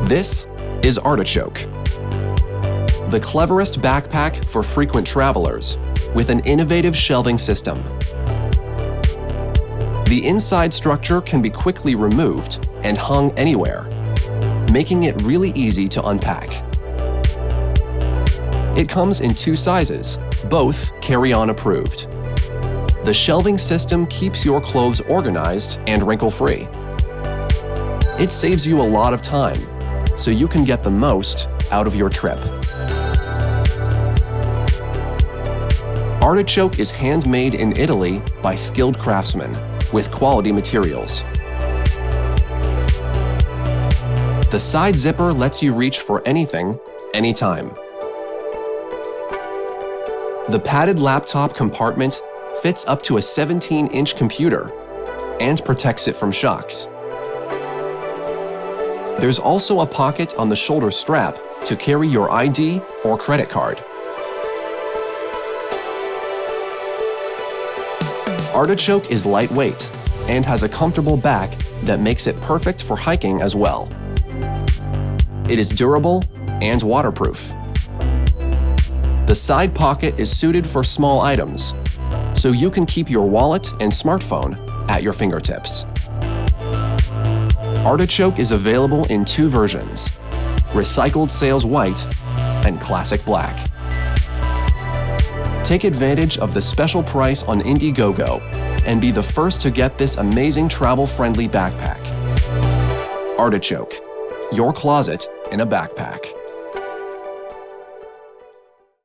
This is Artichoke, the cleverest backpack for frequent travelers with an innovative shelving system. The inside structure can be quickly removed and hung anywhere, making it really easy to unpack. It comes in 2 sizes, both carry-on approved. The shelving system keeps your clothes organized and wrinkle-free. It saves you a lot of time, so you can get the most out of your trip. Artichoke is handmade in Italy by skilled craftsmen with quality materials. The side zipper lets you reach for anything, anytime. The padded laptop compartment fits up to a 17-inch computer and protects it from shocks. There's also a pocket on the shoulder strap to carry your ID or credit card. Artichoke is lightweight and has a comfortable back that makes it perfect for hiking as well. It is durable and waterproof. The side pocket is suited for small items, so you can keep your wallet and smartphone at your fingertips. Artichoke is available in 2 versions, Recycled Sales White and Classic Black. Take advantage of the special price on Indiegogo and be the first to get this amazing travel-friendly backpack. Artichoke, your closet in a backpack.